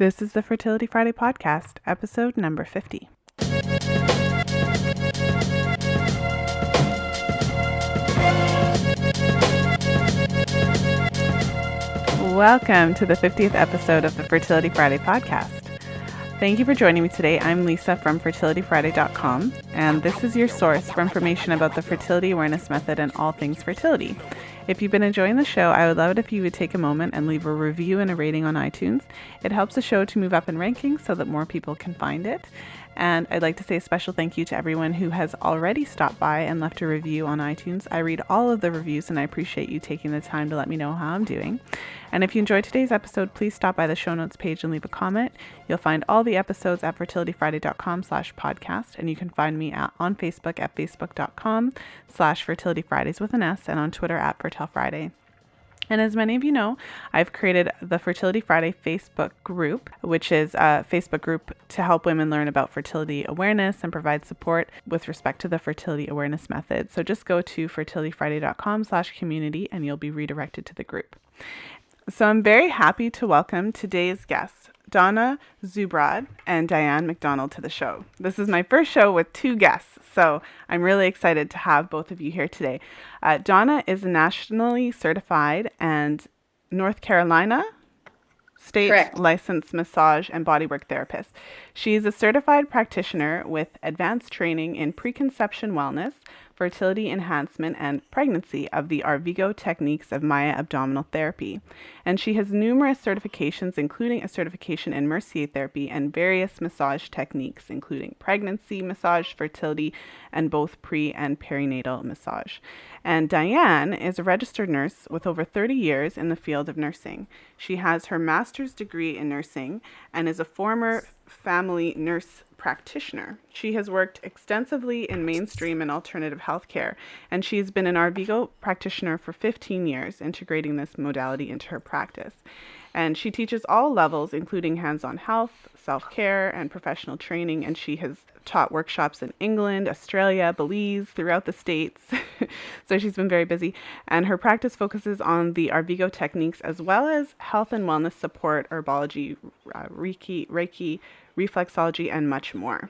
This is the Fertility Friday podcast, episode number 50. Welcome to the 50th episode of the Fertility Friday podcast. Thank you for joining me today. I'm Lisa from fertilityfriday.com, and this is your source for information about the fertility awareness method and all things fertility. If you've been enjoying the show, I would love it if you would take a moment and leave a review and a rating on iTunes. It helps the show to move up in rankings so that more people can find it. And I'd like to say a special thank you to everyone who has already stopped by and left a review on iTunes. I read all of the reviews and I appreciate you taking the time to let me know how I'm doing. And if you enjoyed today's episode, please stop by the show notes page and leave a comment. You'll find all the episodes at fertilityfriday.com/podcast, and you can find me on Facebook at facebook.com/fertilityfridays with an S, and on Twitter at fertilefriday. And as many of you know, I've created the Fertility Friday Facebook group, which is a Facebook group to help women learn about fertility awareness and provide support with respect to the fertility awareness method. So just go to fertilityfriday.com/community and you'll be redirected to the group. So I'm very happy to welcome today's guests, Donna, Zubrod, and Diane MacDonald, to the show. This is my first show with two guests, so I'm really excited to have both of you here today. Donna is a nationally certified and North Carolina state Correct. licensed massage and bodywork therapist. She is a certified practitioner with advanced training in preconception wellness, fertility enhancement, and pregnancy of the Arvigo techniques of Maya abdominal therapy. And she has numerous certifications, including a certification in Mercier therapy and various massage techniques, including pregnancy massage, fertility, and both pre and perinatal massage. And Diane is a registered nurse with over 30 years in the field of nursing. She has her master's degree in nursing and is a former family nurse practitioner. She has worked extensively in mainstream and alternative healthcare, and she's been an Arvigo practitioner for 15 years, integrating this modality into her practice. And she teaches all levels, including hands-on health, self-care, and professional training, and she has taught workshops in England, Australia, Belize, throughout the States. So she's been very busy. And her practice focuses on the Arvigo techniques as well as health and wellness support, herbology, Reiki, reflexology, and much more.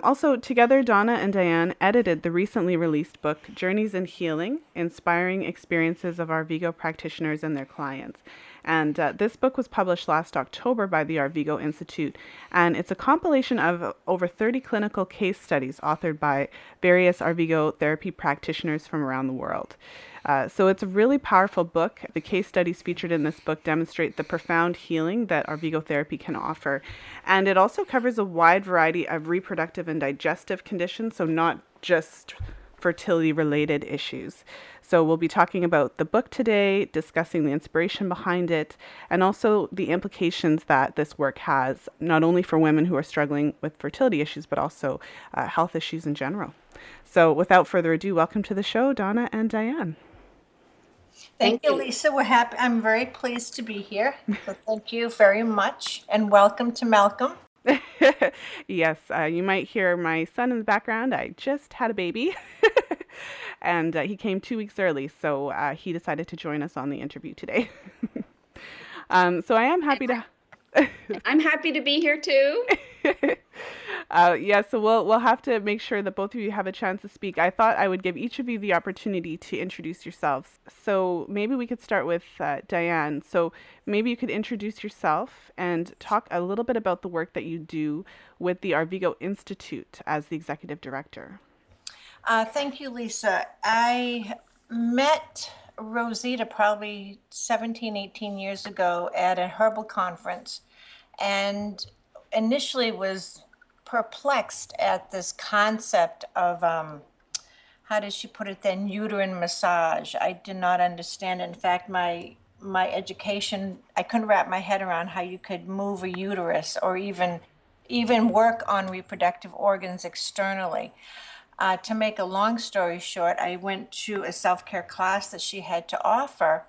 Also, together, Donna and Diane edited the recently released book, Journeys in Healing, Inspiring Experiences of Arvigo Practitioners and Their Clients. And this book was published last October by the Arvigo Institute, and it's a compilation of over 30 clinical case studies authored by various Arvigo therapy practitioners from around the world. So it's a really powerful book. The case studies featured in this book demonstrate the profound healing that Arvigo therapy can offer. And it also covers a wide variety of reproductive and digestive conditions, so not just fertility-related issues. So we'll be talking about the book today, discussing the inspiration behind it, and also the implications that this work has, not only for women who are struggling with fertility issues, but also health issues in general. So without further ado, welcome to the show, Donna and Diane. Thank you, Lisa. We're happy. I'm very pleased to be here. So thank you very much, and welcome to Malcolm. Yes, you might hear my son in the background. I just had a baby, and he came 2 weeks early, so he decided to join us on the interview today. So I am happy to... I'm happy to be here too. So we'll have to make sure that both of you have a chance to speak. I thought I would give each of you the opportunity to introduce yourselves. So maybe we could start with Diane. So maybe you could introduce yourself and talk a little bit about the work that you do with the Arvigo Institute as the executive director. Thank you, Lisa. I met Rosita probably 17, 18 years ago at a herbal conference, and initially was perplexed at this concept of, how does she put it then, uterine massage. I did not understand. In fact, my education, I couldn't wrap my head around how you could move a uterus or even work on reproductive organs externally. To make a long story short, I went to a self-care class that she had to offer,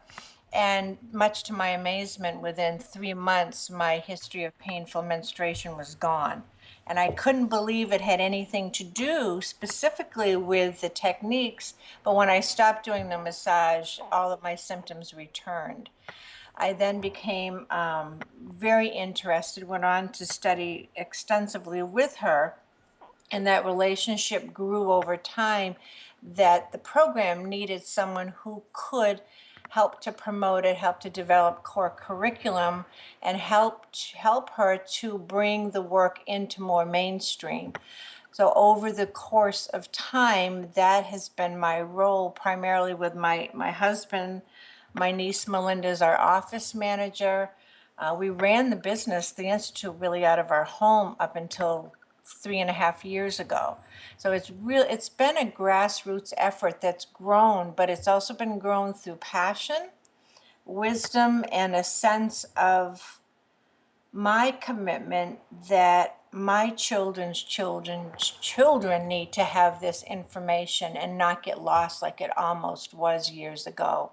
and much to my amazement, within 3 months, my history of painful menstruation was gone. And I couldn't believe it had anything to do specifically with the techniques, but when I stopped doing the massage, all of my symptoms returned. I then became very interested, went on to study extensively with her, and that relationship grew over time, that the program needed someone who could help to promote it, help to develop core curriculum, and help her to bring the work into more mainstream. So over the course of time, that has been my role, primarily with my husband. My niece Melinda is our office manager. We ran the business, the Institute, really out of our home up until 3.5 years ago. So it's been a grassroots effort that's grown, but it's also been grown through passion, wisdom, and a sense of my commitment that my children need to have this information and not get lost like it almost was years ago.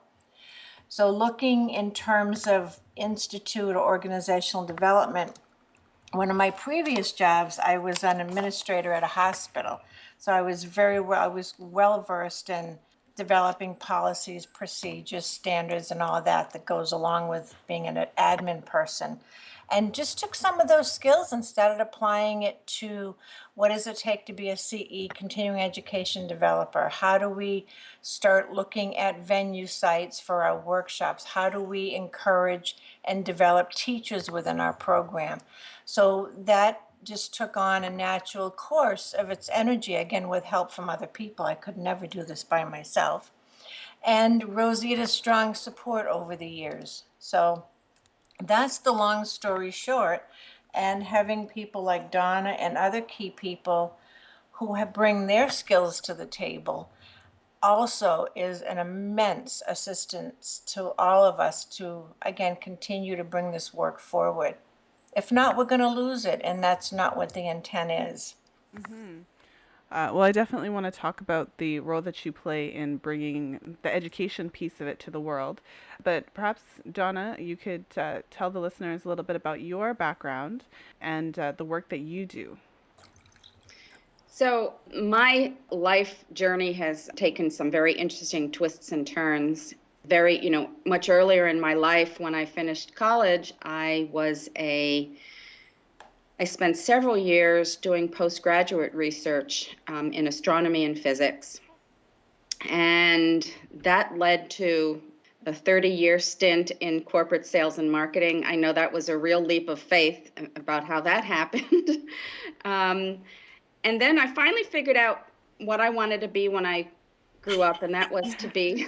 So looking in terms of institute or organizational development, one of my previous jobs, I was an administrator at a hospital. So I was well versed in developing policies, procedures, standards, and all that goes along with being an admin person. And just took some of those skills and started applying it to what does it take to be a CE, continuing education developer? How do we start looking at venue sites for our workshops? How do we encourage and develop teachers within our program? So that just took on a natural course of its energy, again, with help from other people. I could never do this by myself. And Rosita's strong support over the years. So that's the long story short. And having people like Donna and other key people who have bring their skills to the table also is an immense assistance to all of us to, again, continue to bring this work forward. If not, we're going to lose it, and that's not what the intent is. Well, I definitely want to talk about the role that you play in bringing the education piece of it to the world. But perhaps, Donna, you could tell the listeners a little bit about your background and the work that you do. So my life journey has taken some very interesting twists and turns. Much earlier in my life, when I finished college, I spent several years doing postgraduate research in astronomy and physics. And that led to a 30-year stint in corporate sales and marketing. I know that was a real leap of faith about how that happened. And then I finally figured out what I wanted to be when I grew up, and that was to be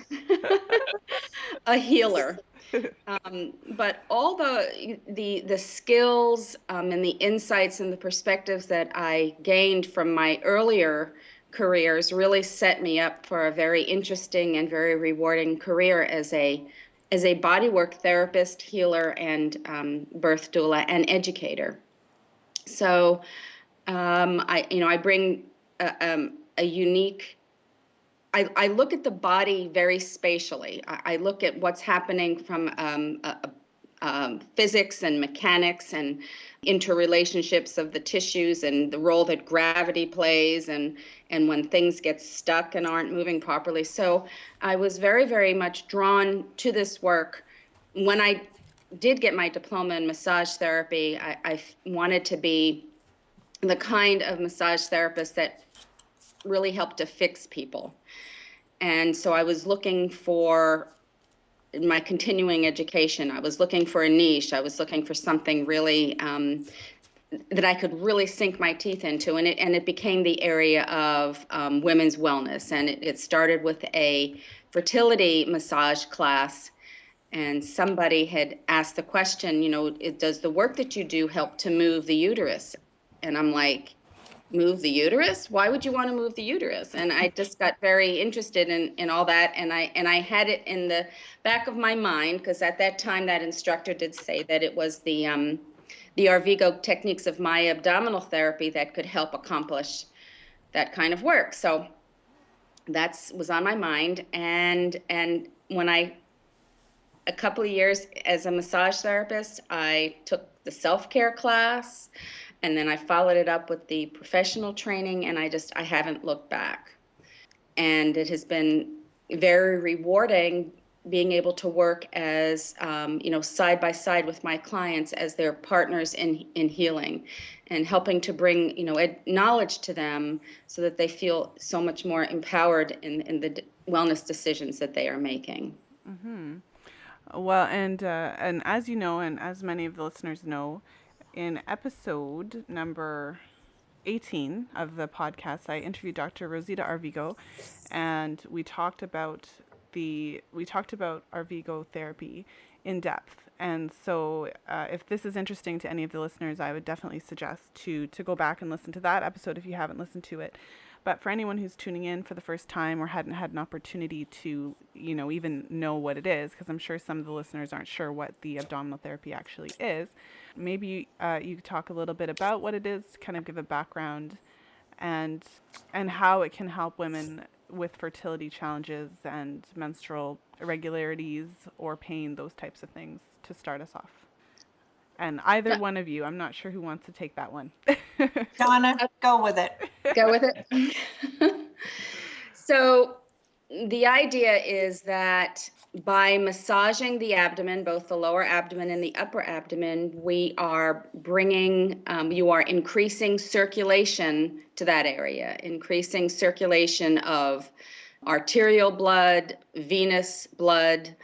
a healer. But all the skills and the insights and the perspectives that I gained from my earlier careers really set me up for a very interesting and very rewarding career as a bodywork therapist, healer, and birth doula and educator. So I bring a unique. I look at the body very spatially. I look at what's happening from physics and mechanics and interrelationships of the tissues and the role that gravity plays and when things get stuck and aren't moving properly. So I was very, very much drawn to this work. When I did get my diploma in massage therapy, I wanted to be the kind of massage therapist that really helped to fix people. And so I was looking for my continuing education. I was looking for a niche. I was looking for something really that I could really sink my teeth into. And it became the area of women's wellness. And it started with a fertility massage class. And somebody had asked the question, does the work that you do help to move the uterus? And I'm like, move the uterus? Why would you want to move the uterus? And I just got very interested in all that. And I had it in the back of my mind, because at that time that instructor did say that it was the Arvigo techniques of my abdominal therapy that could help accomplish that kind of work. So that was on my mind. And when a couple of years as a massage therapist, I took the self-care class. And then I followed it up with the professional training, and I haven't looked back. And it has been very rewarding being able to work as, side by side with my clients as their partners in healing, and helping to bring, knowledge to them so that they feel so much more empowered in the wellness decisions that they are making. Well, and as you know, and as many of the listeners know, in episode number 18 of the podcast, I interviewed Dr. Rosita Arvigo, and we talked about Arvigo therapy in depth. And so, if this is interesting to any of the listeners, I would definitely suggest to go back and listen to that episode if you haven't listened to it. But for anyone who's tuning in for the first time or hadn't had an opportunity to, even know what it is, because I'm sure some of the listeners aren't sure what the abdominal therapy actually is, maybe you could talk a little bit about what it is, kind of give a background, and how it can help women with fertility challenges and menstrual irregularities or pain, those types of things, to start us off. And either one of you, I'm not sure who wants to take that one. Donna, go with it. Go with it. So the idea is that by massaging the abdomen, both the lower abdomen and the upper abdomen, we are you are increasing circulation to that area, increasing circulation of arterial blood, venous blood.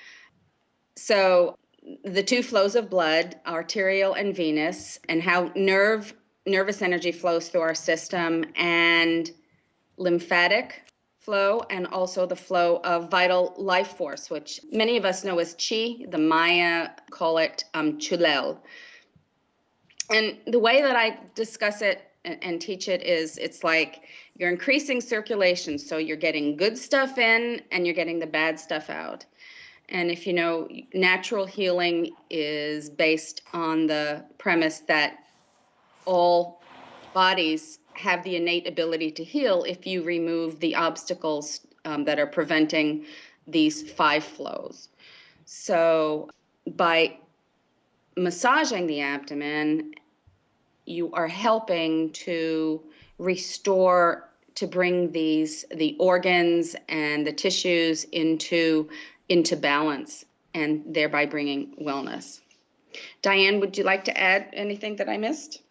So the two flows of blood, arterial and venous, and how nervous energy flows through our system, and lymphatic flow, and also the flow of vital life force, which many of us know as chi. The Maya call it chulel. And the way that I discuss it and teach it is, it's like you're increasing circulation, so you're getting good stuff in and you're getting the bad stuff out. And if you know, natural healing is based on the premise that all bodies have the innate ability to heal if you remove the obstacles that are preventing these 5 flows. So by massaging the abdomen, you are helping to restore, to bring the organs and the tissues into balance, and thereby bringing wellness. Diane, would you like to add anything that I missed?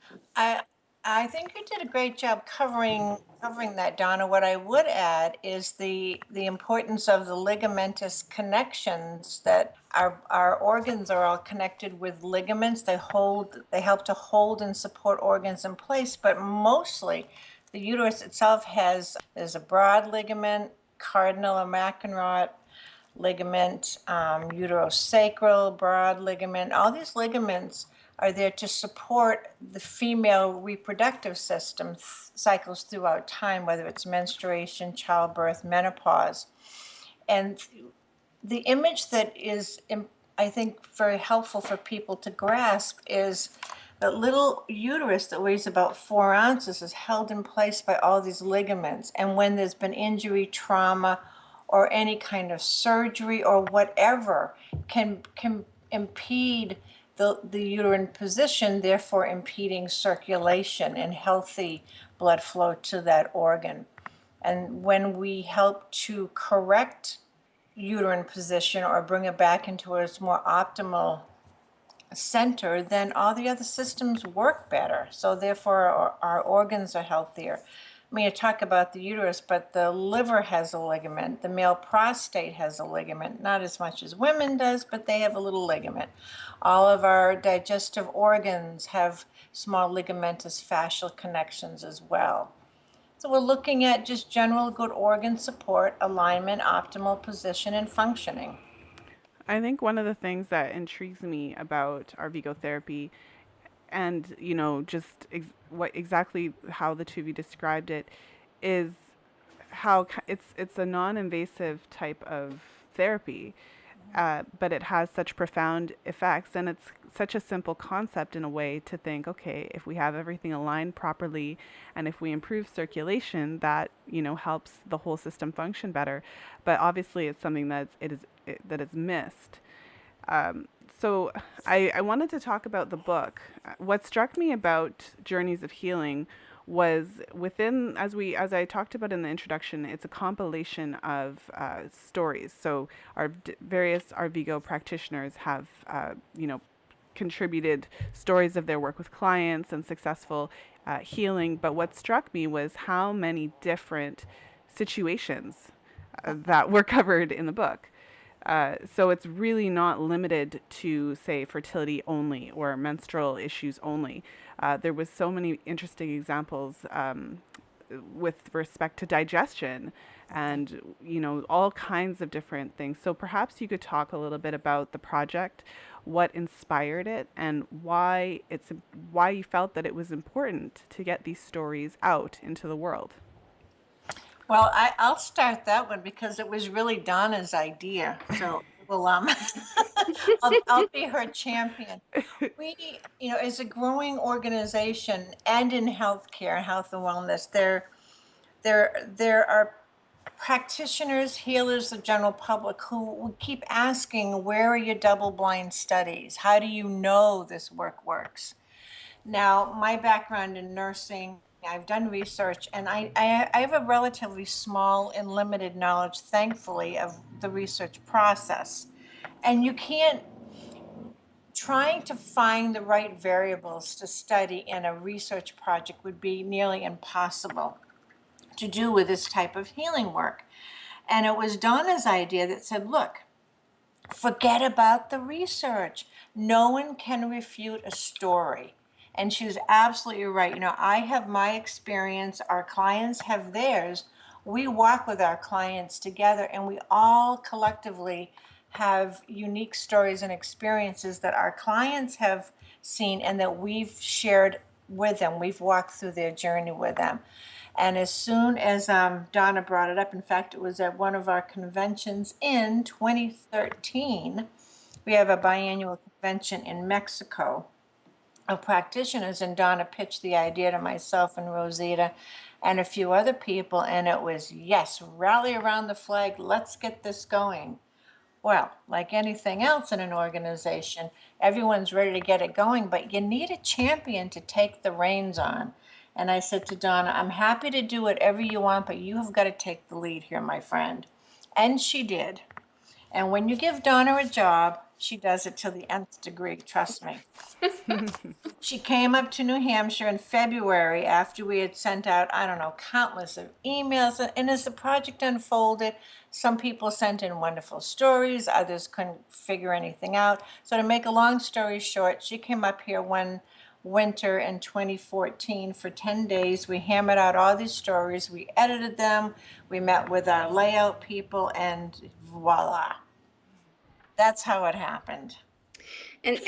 I think you did a great job covering that, Donna. What I would add is the importance of the ligamentous connections, that our organs are all connected with ligaments. They help to hold and support organs in place, but mostly the uterus itself there's a broad ligament, cardinal or McEnroe ligament, uterosacral, broad ligament. All these ligaments are there to support the female reproductive system cycles throughout time, whether it's menstruation, childbirth, menopause. And the image that is, I think, very helpful for people to grasp is that little uterus that weighs about 4 ounces is held in place by all these ligaments. And when there's been injury, trauma, or any kind of surgery or whatever, can impede the uterine position, therefore impeding circulation and healthy blood flow to that organ. And when we help to correct uterine position or bring it back into its more optimal center, then all the other systems work better. So therefore our organs are healthier. I mean, you talk about the uterus, but the liver has a ligament. The male prostate has a ligament, not as much as women does, but they have a little ligament. All of our digestive organs have small ligamentous fascial connections as well. So we're looking at just general good organ support, alignment, optimal position, and functioning. I think one of the things that intrigues me about Arvigo therapy, and just exactly how the two of you described it, is how it's a non-invasive type of therapy, but it has such profound effects, and it's such a simple concept in a way to think, okay, if we have everything aligned properly and if we improve circulation, that helps the whole system function better. But obviously it's something that is missed. So I wanted to talk about the book. What struck me about Journeys of Healing was within, as I talked about in the introduction, it's a compilation of stories. So our various Arvigo practitioners have, contributed stories of their work with clients and successful healing. But what struck me was how many different situations that were covered in the book. So it's really not limited to, say, fertility only or menstrual issues only. There was so many interesting examples with respect to digestion and, all kinds of different things. So perhaps you could talk a little bit about the project, what inspired it, and why you felt that it was important to get these stories out into the world. Well, I'll start that one because it was really Donna's idea. So, well, I'll be her champion. We, as a growing organization and in healthcare, health and wellness, there are practitioners, healers, the general public who keep asking, where are your double-blind studies? How do you know this work works? Now, my background in nursing, I've done research, and I have a relatively small and limited knowledge, thankfully, of the research process. And you can't, trying to find the right variables to study in a research project would be nearly impossible to do with this type of healing work. And it was Donna's idea that said, look, forget about the research. No one can refute a story. And she was absolutely right. I have my experience, our clients have theirs. We walk with our clients together, and we all collectively have unique stories and experiences that our clients have seen and that we've shared with them. We've walked through their journey with them. And as soon as Donna brought it up, in fact, it was at one of our conventions in 2013. We have a biannual convention in Mexico of practitioners, and Donna pitched the idea to myself and Rosita and a few other people, and it was, yes, rally around the flag, let's get this going. Well, like anything else in an organization, everyone's ready to get it going, but you need a champion to take the reins on. And I said to Donna, I'm happy to do whatever you want, but you have got to take the lead here, my friend. And she did. And when you give Donna a job, she does it to the nth degree, trust me. She came up to New Hampshire in February after we had sent out, I don't know, countless of emails. And as the project unfolded, some people sent in wonderful stories, others couldn't figure anything out. So to make a long story short, she came up here one winter in 2014 for 10 days. We hammered out all these stories, we edited them, we met with our layout people, and voila. That's how it happened. And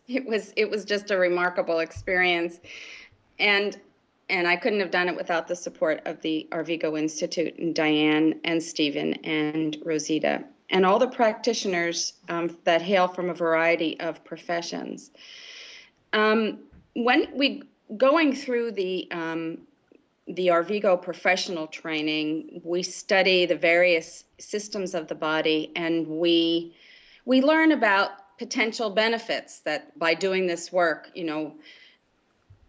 it was just a remarkable experience, and I couldn't have done it without the support of the Arvigo Institute and Diane and Stephen and Rosita and all the practitioners that hail from a variety of professions. When we going through the Arvigo professional training, we study the various systems of the body, and we learn about potential benefits that by doing this work,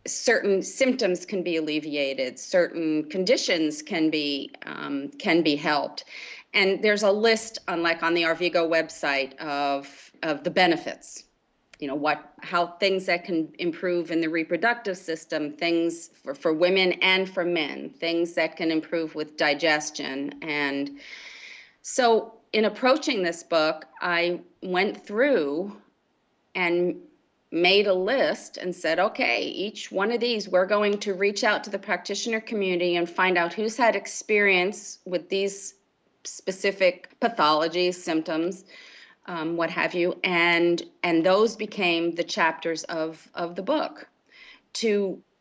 certain symptoms can be alleviated, certain conditions can be helped, and there's a list on the Arvigo website of the benefits. How things that can improve in the reproductive system, things for women and for men, things that can improve with digestion. And so in approaching this book, I went through and made a list and said, okay, each one of these, we're going to reach out to the practitioner community and find out who's had experience with these specific pathologies, symptoms, what have you, and those became the chapters of the book.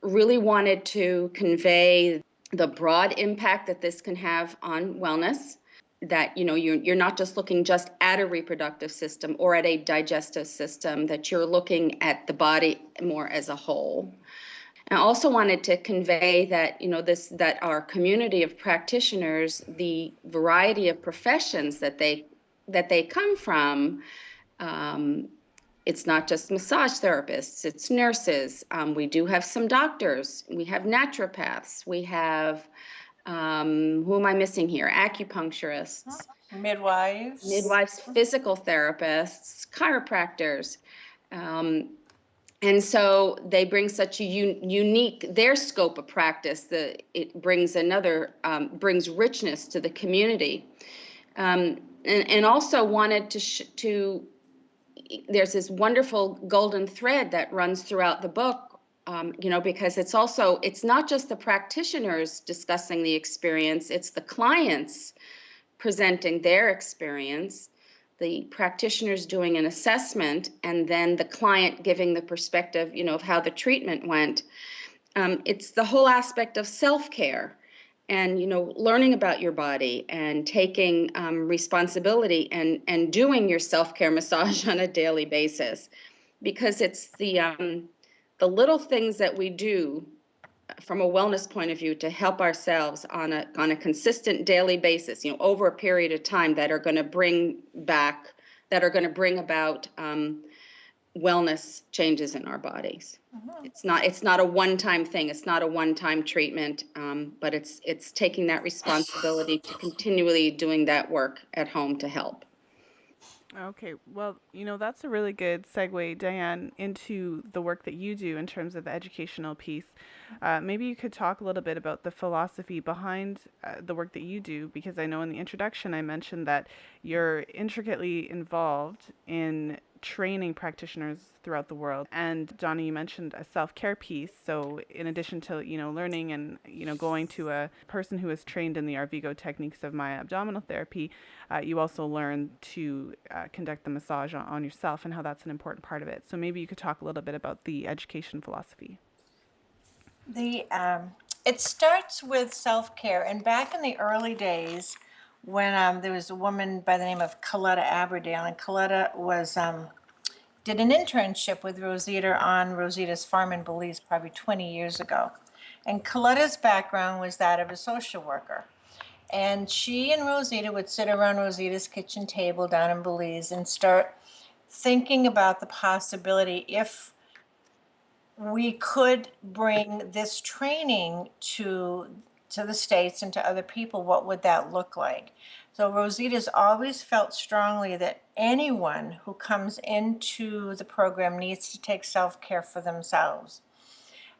Really wanted to convey the broad impact that this can have on wellness, that you're not just looking just at a reproductive system or at a digestive system, that you're looking at the body more as a whole. And I also wanted to convey that that our community of practitioners, the variety of professions that they come from, It's not just massage therapists, it's nurses. We do have some doctors. We have naturopaths. We have, who am I missing here? Acupuncturists, Midwives. midwives, physical therapists, chiropractors. Um, and so they bring such a unique, their scope of practice, that it brings brings richness to the community. And also wanted to there's this wonderful golden thread that runs throughout the book, because it's not just the practitioners discussing the experience, it's the clients presenting their experience, the practitioners doing an assessment, and then the client giving the perspective, of how the treatment went. It's the whole aspect of self-care and, learning about your body and taking responsibility and doing your self-care massage on a daily basis, because it's the little things that we do from a wellness point of view to help ourselves on a consistent daily basis, over a period of time, that are going to bring about wellness changes in our bodies. Mm-hmm. It's not a one-time thing. It's not a one-time treatment, but it's taking that responsibility to continually doing that work at home to help. Okay, well, that's a really good segue, Diane, into the work that you do in terms of the educational piece. Maybe you could talk a little bit about the philosophy behind the work that you do, because I know in the introduction I mentioned that you're intricately involved in training practitioners throughout the world. And Donna, you mentioned a self-care piece. So in addition to, learning and, going to a person who is trained in the Arvigo techniques of abdominal therapy, you also learn to conduct the massage on yourself, and how that's an important part of it. So maybe you could talk a little bit about the education philosophy. It starts with self-care. And back in the early days, when there was a woman by the name of Coletta Aberdale, and Coletta did an internship with Rosita on Rosita's farm in Belize probably 20 years ago. And Coletta's background was that of a social worker. And she and Rosita would sit around Rosita's kitchen table down in Belize and start thinking about the possibility, if we could bring this training to the States and to other people, what would that look like? So Rosita's always felt strongly that anyone who comes into the program needs to take self-care for themselves.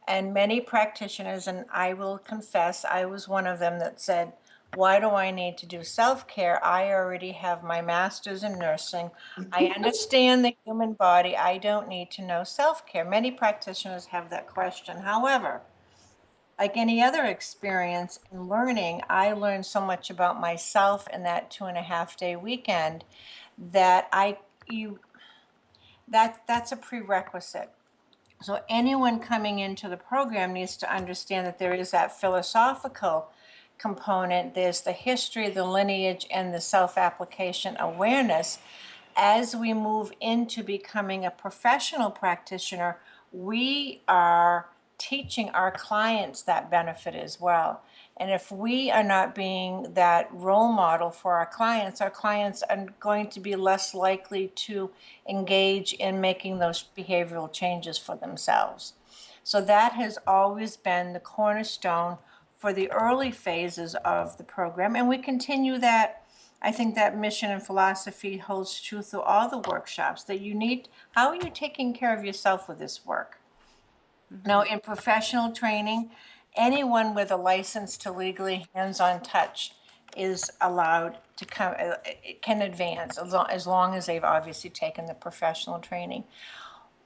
And many practitioners, and I will confess, I was one of them, that said, why do I need to do self-care? I already have my master's in nursing. I understand the human body. I don't need to know self-care. Many practitioners have that question. However, like any other experience in learning, I learned so much about myself in that 2.5-day weekend that that's a prerequisite. So anyone coming into the program needs to understand that there is that philosophical component. There's the history, the lineage, and the self-application awareness. As we move into becoming a professional practitioner, we are teaching our clients that benefit as well. And if we are not being that role model for our clients are going to be less likely to engage in making those behavioral changes for themselves. So that has always been the cornerstone for the early phases of the program. And we continue that. I think that mission and philosophy holds true through all the workshops, that how are you taking care of yourself with this work? Now, in professional training, anyone with a license to legally hands-on touch is allowed to come, it can advance as long as they've obviously taken the professional training.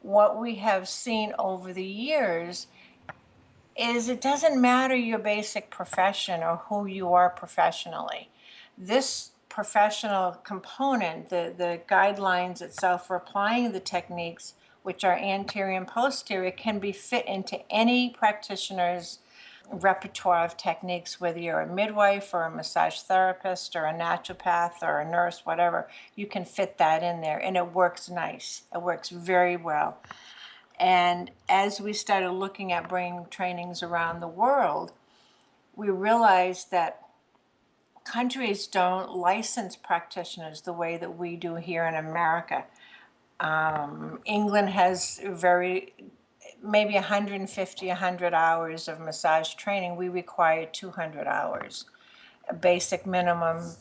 What we have seen over the years is it doesn't matter your basic profession or who you are professionally. This professional component, the guidelines itself for applying the techniques, which are anterior and posterior, can be fit into any practitioner's repertoire of techniques, whether you're a midwife or a massage therapist or a naturopath or a nurse, whatever, you can fit that in there, and it works nice. It works very well. And as we started looking at bringing trainings around the world, we realized that countries don't license practitioners the way that we do here in America. England has maybe 150, 100 hours of massage training. We require 200 hours, a basic minimum.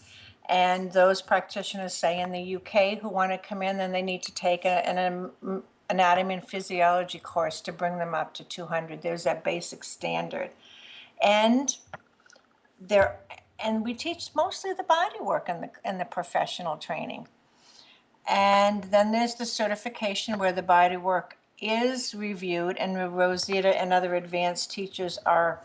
And those practitioners, say in the UK, who want to come in, then they need to take an anatomy and physiology course to bring them up to 200. There's that basic standard. And there, and we teach mostly the body work in the professional training. And then there's the certification where the body work is reviewed, and Rosita and other advanced teachers are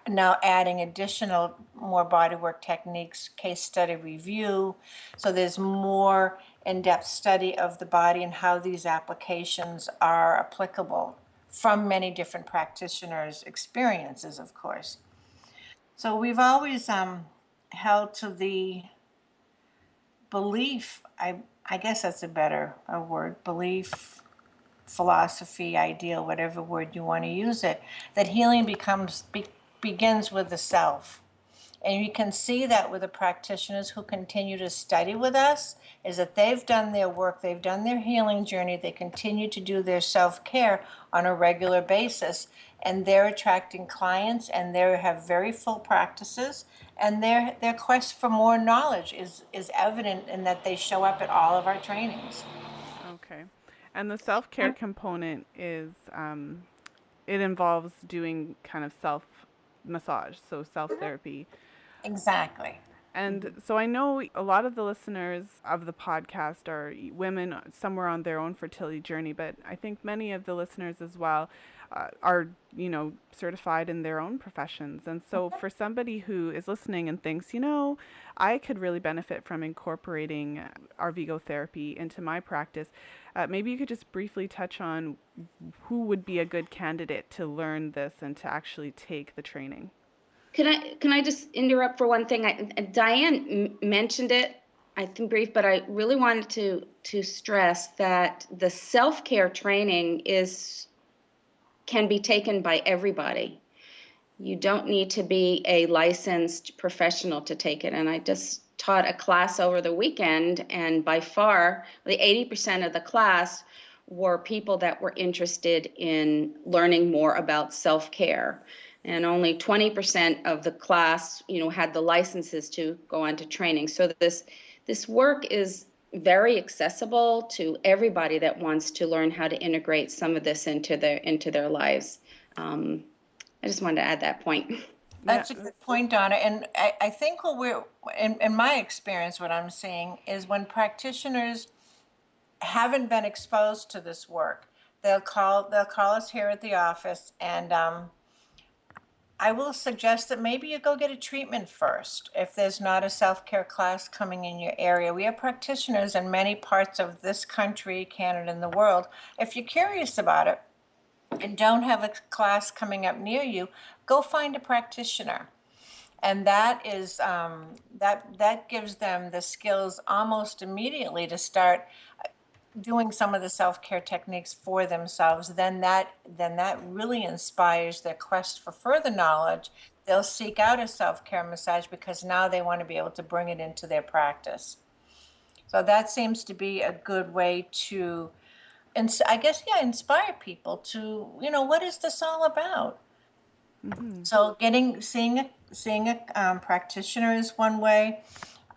now adding additional more bodywork techniques, case study review. So there's more in-depth study of the body and how these applications are applicable from many different practitioners' experiences, of course. So we've always held to the belief, I guess that's a word, belief, philosophy, ideal, whatever word you want to use it, that healing begins with the self. And you can see that with the practitioners who continue to study with us, is that they've done their work, they've done their healing journey, they continue to do their self-care on a regular basis, and they're attracting clients, and they have very full practices, and their quest for more knowledge is evident in that they show up at all of our trainings. Okay. And the self-care component is it involves doing kind of self massage, so self-therapy. Exactly. And so I know a lot of the listeners of the podcast are women somewhere on their own fertility journey, but I think many of the listeners as well are, certified in their own professions. And so for somebody who is listening and thinks, I could really benefit from incorporating Arvigo therapy into my practice, maybe you could just briefly touch on who would be a good candidate to learn this and to actually take the training. Can I just interrupt for one thing? Diane mentioned it, I think brief, but I really wanted to stress that the self-care training can be taken by everybody. You don't need to be a licensed professional to take it. And I just taught a class over the weekend, and by far the 80% of the class were people that were interested in learning more about self-care. And only 20% of the class, had the licenses to go on to training. So this work is very accessible to everybody that wants to learn how to integrate some of this into their lives. I just wanted to add that point. That's a good point, Donna. And I think in my experience, what I'm seeing is when practitioners haven't been exposed to this work, they'll call us here at the office, and I will suggest that maybe you go get a treatment first if there's not a self-care class coming in your area. We have practitioners in many parts of this country, Canada, and the world. If you're curious about it and don't have a class coming up near you, go find a practitioner. And that is that gives them the skills almost immediately to start doing some of the self-care techniques for themselves. Then that really inspires their quest for further knowledge. They'll seek out a self-care massage because now they want to be able to bring it into their practice. So that seems to be a good way to, and I guess, inspire people to, what is this all about? Mm-hmm. So seeing a practitioner is one way.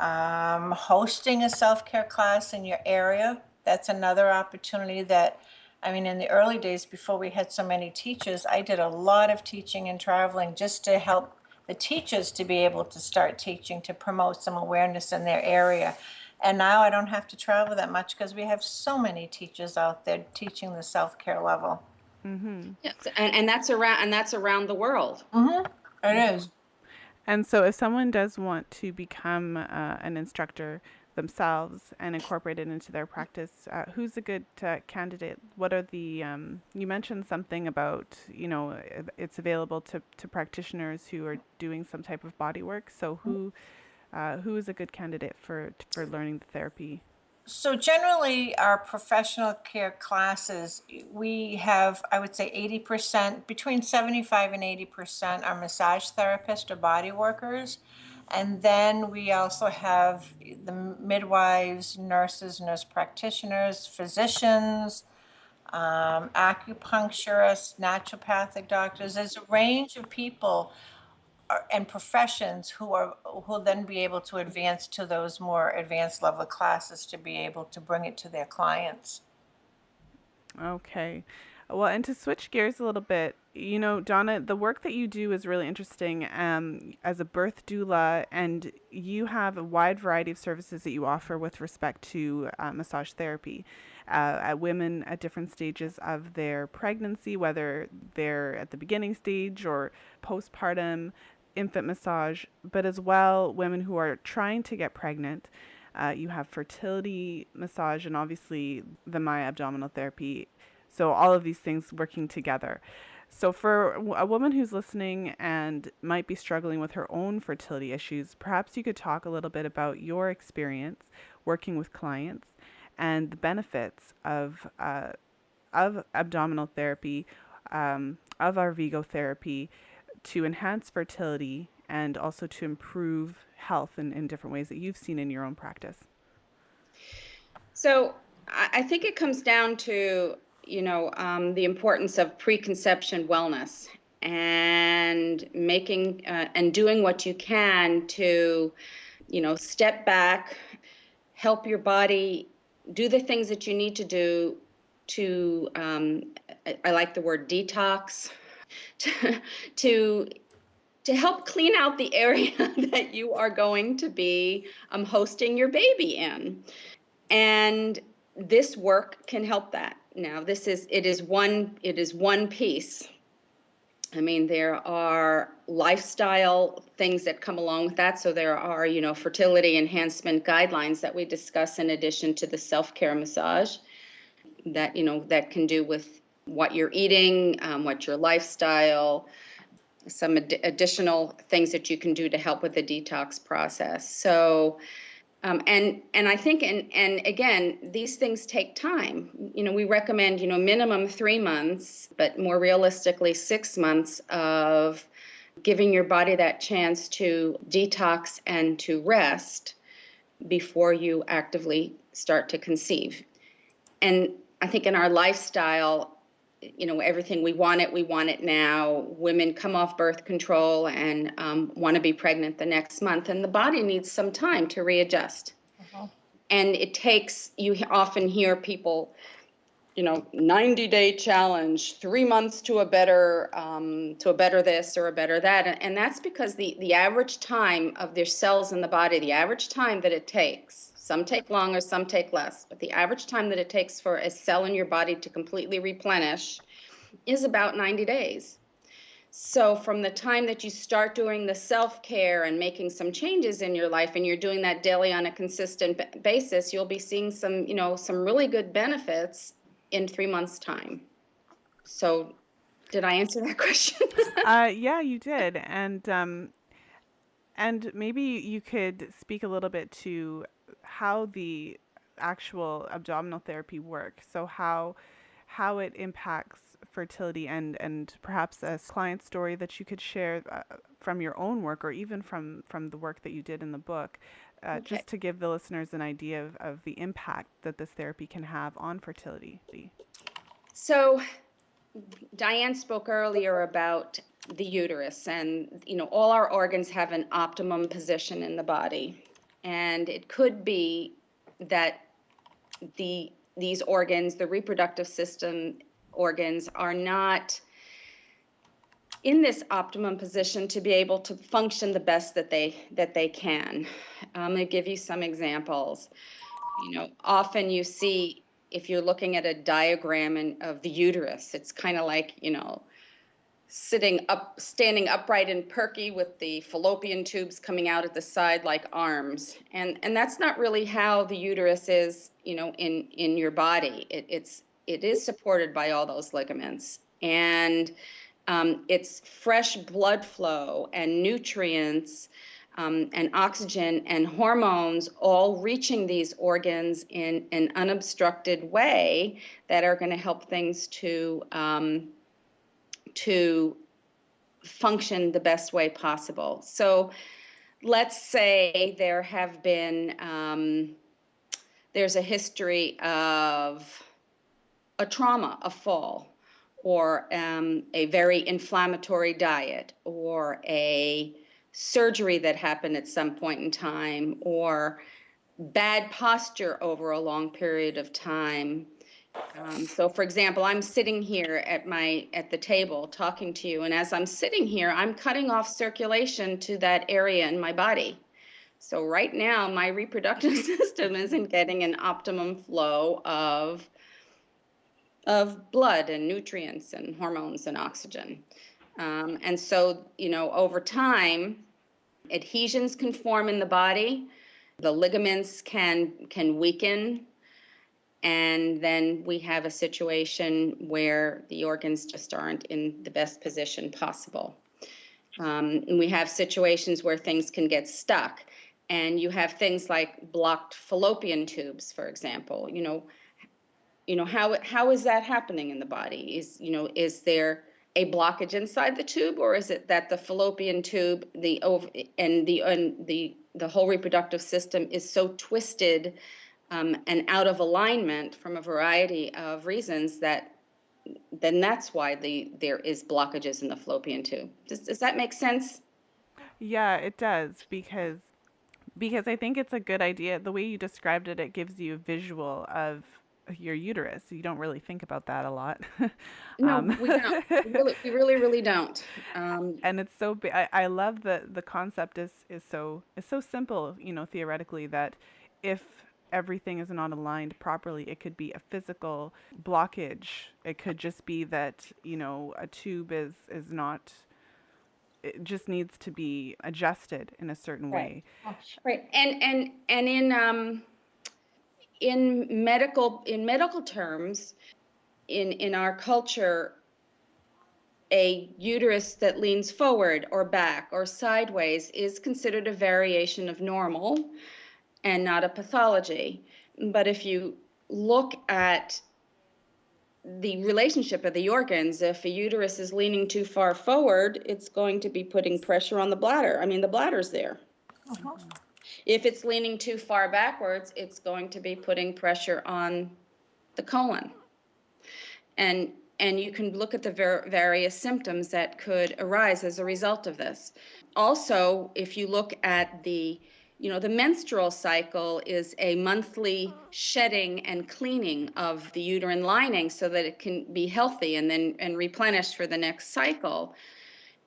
Hosting a self-care class in your area, that's another opportunity in the early days before we had so many teachers, I did a lot of teaching and traveling just to help the teachers to be able to start teaching, to promote some awareness in their area. And now I don't have to travel that much because we have so many teachers out there teaching the self-care level. Mm-hmm. Yes, and that's around the world. Mm-hmm. It is. And so if someone does want to become an instructor themselves and incorporate it into their practice, who's a good candidate? What are the, you mentioned something about, it's available to practitioners who are doing some type of body work. So who is a good candidate for learning the therapy? So generally, our professional care classes, we have, I would say 80%, between 75 and 80% are massage therapists or body workers. And then we also have the midwives, nurses, nurse practitioners, physicians, acupuncturists, naturopathic doctors. There's a range of people and professions who then be able to advance to those more advanced level classes to be able to bring it to their clients. Okay. Well, and to switch gears a little bit, Donna, the work that you do is really interesting as a birth doula, and you have a wide variety of services that you offer with respect to massage therapy at women at different stages of their pregnancy, whether they're at the beginning stage or postpartum, infant massage, but as well women who are trying to get pregnant. You have fertility massage and obviously the Maya abdominal therapy. So all of these things working together. So for a woman who's listening and might be struggling with her own fertility issues, perhaps you could talk a little bit about your experience working with clients and the benefits of abdominal therapy, of Arvigo therapy, to enhance fertility and also to improve health in different ways that you've seen in your own practice? So I think it comes down to, the importance of preconception wellness and making and doing what you can to, step back, help your body do the things that you need to do to, I like the word detox, to, to to help clean out the area that you are going to be hosting your baby in. And this work can help that. Now, it is one piece. I mean, there are lifestyle things that come along with that. So there are, fertility enhancement guidelines that we discuss in addition to the self-care massage that, that can do with what you're eating, what your lifestyle, some additional things that you can do to help with the detox process. So, and I think, and again, these things take time. We recommend, minimum 3 months, but more realistically, 6 months of giving your body that chance to detox and to rest before you actively start to conceive. And I think in our lifestyle, everything, we want it now. Women come off birth control and want to be pregnant the next month, and the body needs some time to readjust. And it takes, you often hear people, 90-day challenge, 3 months to a better this or a better that. And that's because the average time of their cells in the body, the average time that it takes, some take longer, some take less, but the average time that it takes for a cell in your body to completely replenish is about 90 days. So from the time that you start doing the self-care and making some changes in your life, and you're doing that daily on a consistent basis, you'll be seeing some really good benefits in 3 months' time. So did I answer that question? Yeah, you did. And maybe you could speak a little bit to how the actual abdominal therapy works. So how it impacts fertility and perhaps a client story that you could share from your own work or even from the work that you did in the book, Okay. just to give the listeners an idea of the impact that this therapy can have on fertility. So Diane spoke earlier about the uterus, and all our organs have an optimum position in the body, and it could be that these organs, the reproductive system organs, are not in this optimum position to be able to function the best that they can. I'm going to give you some examples. Often you see, if you're looking at a diagram of the uterus, it's kind of like, standing upright and perky with the fallopian tubes coming out at the side like arms. And that's not really how the uterus is, in your body. It is supported by all those ligaments. And it's fresh blood flow and nutrients and oxygen and hormones all reaching these organs in an unobstructed way that are going to help things to function the best way possible. So let's say there's a history of a trauma, a fall, or a very inflammatory diet, or a surgery that happened at some point in time, or bad posture over a long period of time. So for example, I'm sitting here at the table talking to you, and as I'm sitting here, I'm cutting off circulation to that area in my body. So right now, my reproductive system isn't getting an optimum flow of blood and nutrients and hormones and oxygen. And so, over time, adhesions can form in the body, the ligaments can weaken, and then we have a situation where the organs just aren't in the best position possible. And we have situations where things can get stuck, and you have things like blocked fallopian tubes, for example. How is that happening in the body? Is there a blockage inside the tube, or is it that the fallopian tube, the whole reproductive system is so twisted and out of alignment from a variety of reasons that's why there is blockages in the fallopian tube. Does that make sense? Yeah, it does, because I think it's a good idea. The way you described it, it gives you a visual of your uterus. You don't really think about that a lot. No, um, we don't. We really, really don't. and it's so big. I love the concept is so simple, theoretically, that if everything is not aligned properly, it could be a physical blockage. It could just be that, a tube is not, it just needs to be adjusted in a certain Right. way. Right. And in medical terms, in our culture, a uterus that leans forward or back or sideways is considered a variation of normal and not a pathology. But if you look at the relationship of the organs, if a uterus is leaning too far forward, it's going to be putting pressure on the bladder. I mean, the bladder's there. If it's leaning too far backwards, it's going to be putting pressure on the colon. And you can look at the various symptoms that could arise as a result of this. Also, if you look at the menstrual cycle is a monthly shedding and cleaning of the uterine lining so that it can be healthy and replenished for the next cycle.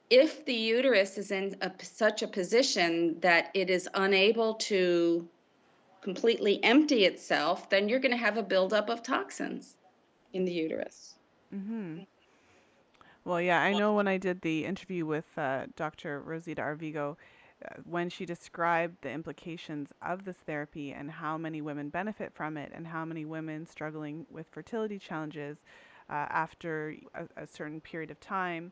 If the uterus is in such a position that it is unable to completely empty itself, then you're going to have a buildup of toxins in the uterus. Well, yeah, I know when I did the interview with Dr. Rosita Arvigo, when she described the implications of this therapy and how many women benefit from it and how many women struggling with fertility challenges after a certain period of time,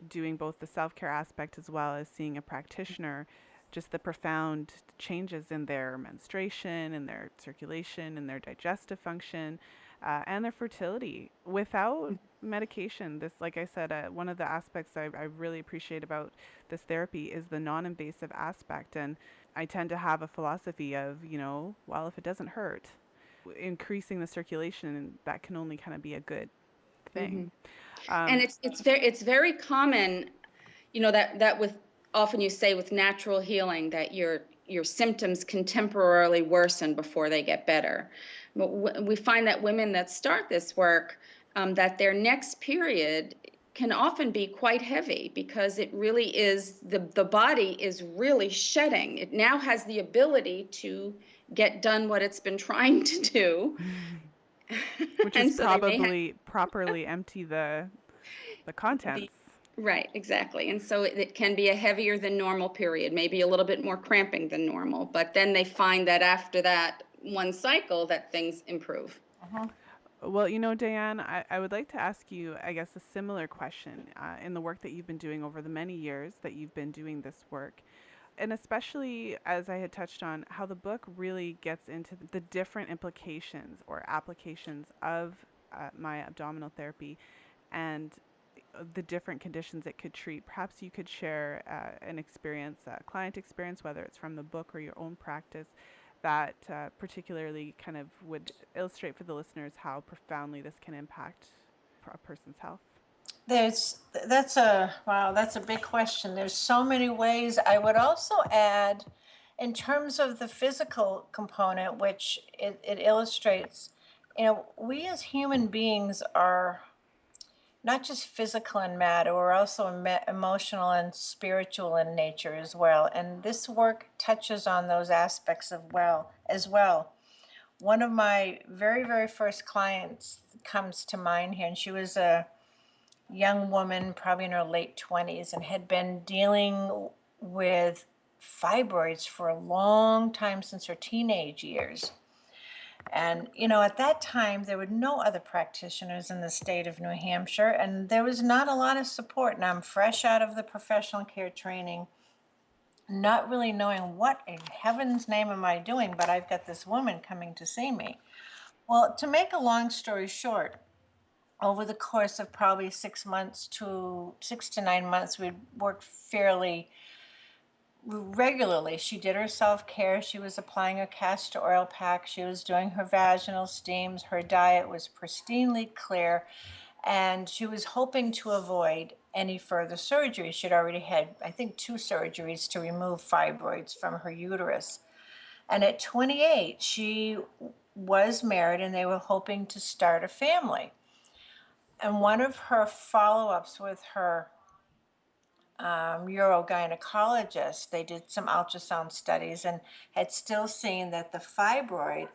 doing both the self-care aspect as well as seeing a practitioner, just the profound changes in their menstruation and their circulation and their digestive function and their fertility without medication. This, like I said, one of the aspects I really appreciate about this therapy is the non-invasive aspect. And I tend to have a philosophy of, well, if it doesn't hurt, increasing the circulation, that can only kind of be a good thing. And it's very common, that with often you say with natural healing that your symptoms can temporarily worsen before they get better. But we find that women that start this work, that their next period can often be quite heavy because it really is the body is really shedding. It now has the ability to get done what it's been trying to do. Which is so probably properly empty the contents. Right, exactly. And so it can be a heavier than normal period, maybe a little bit more cramping than normal. But then they find that after that one cycle that things improve. Well, Diane, I would like to ask you, I guess, a similar question in the work that you've been doing over the many years that you've been doing this work. And especially, as I had touched on, how the book really gets into the different implications or applications of my abdominal therapy. And the different conditions it could treat. Perhaps you could share an experience, a client experience, whether it's from the book or your own practice, that particularly kind of would illustrate for the listeners how profoundly this can impact a person's health. That's a big question. There's so many ways. I would also add, in terms of the physical component, which it illustrates, we as human beings are not just physical and matter, we're also emotional and spiritual in nature as well. And this work touches on those aspects as well. One of my very, very first clients comes to mind here, and she was a young woman, probably in her late 20s, and had been dealing with fibroids for a long time since her teenage years. And, at that time, there were no other practitioners in the state of New Hampshire, and there was not a lot of support. And I'm fresh out of the professional care training, not really knowing what in heaven's name am I doing, but I've got this woman coming to see me. Well, to make a long story short, over the course of probably 6 to 9 months, we'd worked fairly regularly. She did her self-care. She was applying a castor oil pack. She was doing her vaginal steams. Her diet was pristinely clear. And she was hoping to avoid any further surgery. She'd already had, I think, 2 surgeries to remove fibroids from her uterus. And at 28, she was married and they were hoping to start a family. And one of her follow-ups with her urogynecologist, they did some ultrasound studies and had still seen that the fibroid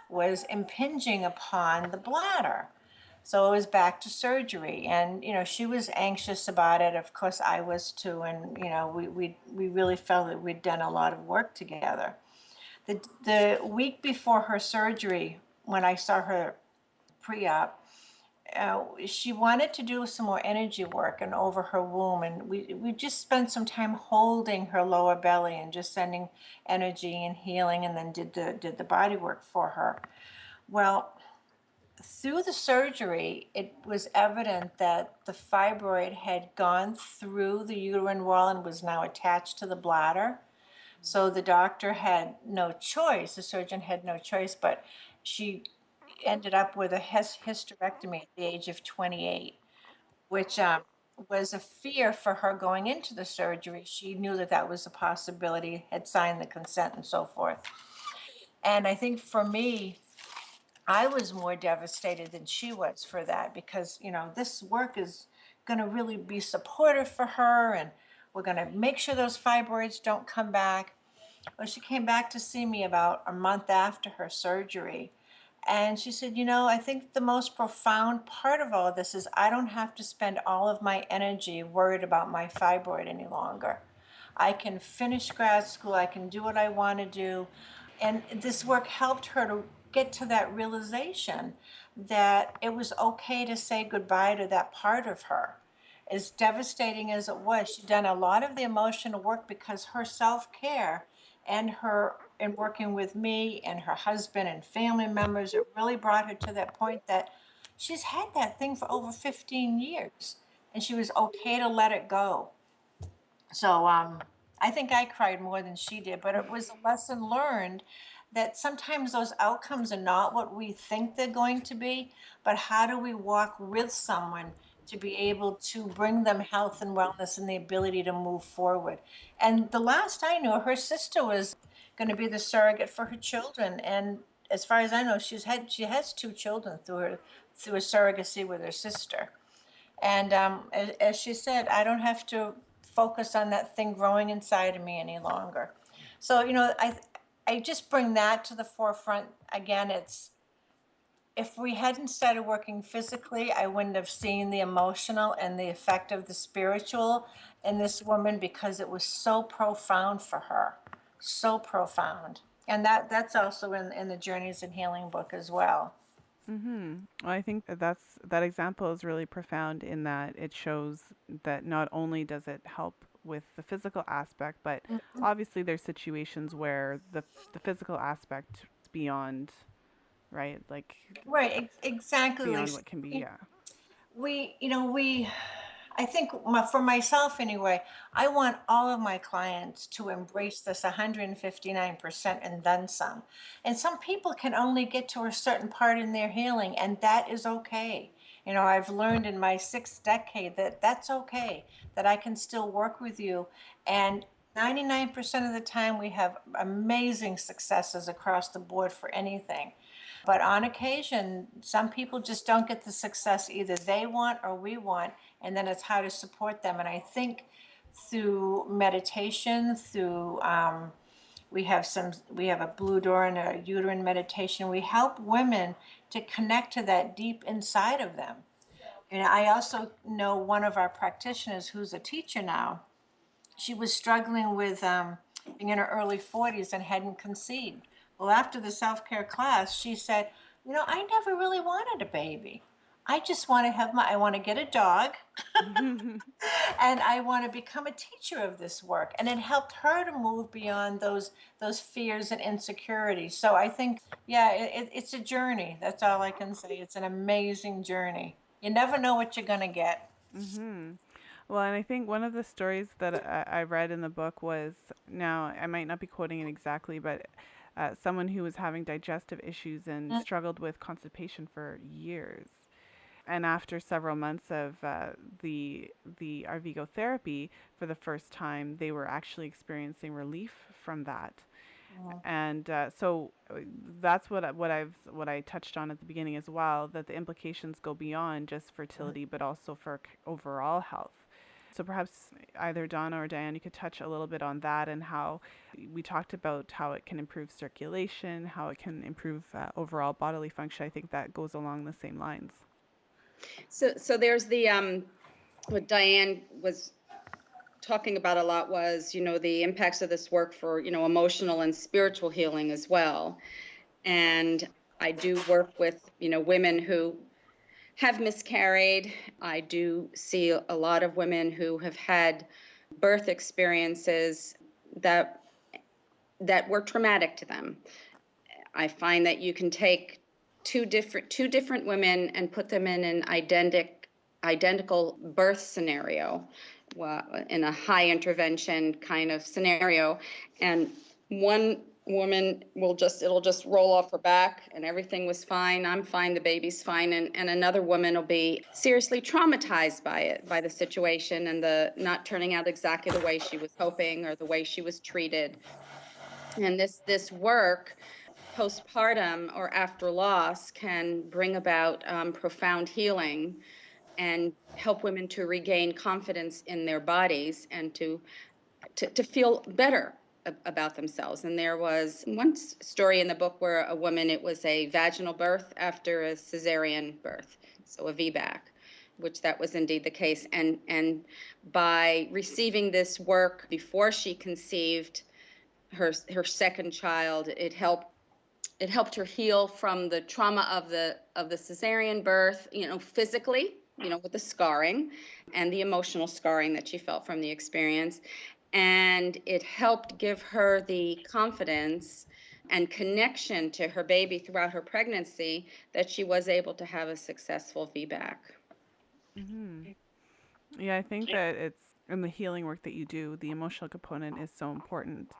was impinging upon the bladder. So it was back to surgery. And, she was anxious about it. Of course, I was too. And, we really felt that we'd done a lot of work together. The week before her surgery, when I saw her pre-op, she wanted to do some more energy work and over her womb, and we just spent some time holding her lower belly and just sending energy and healing, and then did the body work for her. Well, through the surgery, it was evident that the fibroid had gone through the uterine wall and was now attached to the bladder. So the doctor had no choice, the surgeon had no choice, but she ended up with a hysterectomy at the age of 28, which was a fear for her going into the surgery. She knew that that was a possibility, had signed the consent and so forth. And I think for me, I was more devastated than she was for that because, this work is going to really be supportive for her and we're going to make sure those fibroids don't come back. Well, she came back to see me about a month after her surgery. And she said, I think the most profound part of all of this is I don't have to spend all of my energy worried about my fibroid any longer. I can finish grad school. I can do what I want to do. And this work helped her to get to that realization that it was okay to say goodbye to that part of her. As devastating as it was, she'd done a lot of the emotional work because her self-care and working with me and her husband and family members, it really brought her to that point that she's had that thing for over 15 years and she was okay to let it go. So I think I cried more than she did, but it was a lesson learned that sometimes those outcomes are not what we think they're going to be, but how do we walk with someone to be able to bring them health and wellness and the ability to move forward. And the last I knew, her sister was going to be the surrogate for her children. And as far as I know, she has 2 children through a surrogacy with her sister. And as she said, I don't have to focus on that thing growing inside of me any longer. So, I just bring that to the forefront. Again, if we hadn't started working physically, I wouldn't have seen the emotional and the effect of the spiritual in this woman because it was so profound for her, so profound. And that's also in the Journeys in Healing book as well. Well, I think that example is really profound in that it shows that not only does it help with the physical aspect, but obviously there's situations where the physical aspect is beyond, right? Like Right, exactly, beyond Lisa. what can be, yeah. We, you know, we I think for myself anyway, I want all of my clients to embrace this 159% and then some. And some people can only get to a certain part in their healing, and that is okay. You know, I've learned in my 6th decade that that's okay, that I can still work with you. And 99% of the time, we have amazing successes across the board for anything. But on occasion, some people just don't get the success either they want or we want, and then it's how to support them. And I think through meditation, through we have a blue door and a uterine meditation. We help women to connect to that deep inside of them. And I also know one of our practitioners who's a teacher now. She was struggling with being in her early 40s and hadn't conceived. Well, after the self-care class, she said, you know, I never really wanted a baby. I just want to I want to get a dog and I want to become a teacher of this work. And it helped her to move beyond those fears and insecurities. So I think, yeah, it's a journey. That's all I can say. It's an amazing journey. You never know what you're going to get. Well, and I think one of the stories that I read in the book was, now I might not be quoting it exactly, but someone who was having digestive issues and struggled with constipation for years. And after several months of the Arvigo therapy, for the first time, they were actually experiencing relief from that. And so that's what I touched on at the beginning as well, that the implications go beyond just fertility, but also for overall health. So perhaps either Donna or Diane, you could touch a little bit on that, and how we talked about how it can improve circulation, how it can improve overall bodily function. I think that goes along the same lines. So there's the what Diane was talking about a lot was, the impacts of this work for, emotional and spiritual healing as well. And I do work with, women who have miscarried. I do see a lot of women who have had birth experiences that were traumatic to them. I find that you can take two different women and put them in an identical birth scenario, in a high intervention kind of scenario, and one woman it'll just roll off her back and everything was fine, I'm fine, the baby's fine, and another woman will be seriously traumatized by the situation and the not turning out exactly the way she was hoping or the way she was treated. And this work postpartum or after loss can bring about profound healing and help women to regain confidence in their bodies and to feel better about themselves. And there was one story in the book where a woman, it was a vaginal birth after a cesarean birth, so a VBAC, which that was indeed the case. And by receiving this work before she conceived her second child, it helped her heal from the trauma of the cesarean birth, physically, with the scarring and the emotional scarring that she felt from the experience. And it helped give her the confidence and connection to her baby throughout her pregnancy that she was able to have a successful VBAC. Yeah, I think that it's in the healing work that you do, the emotional component is so important,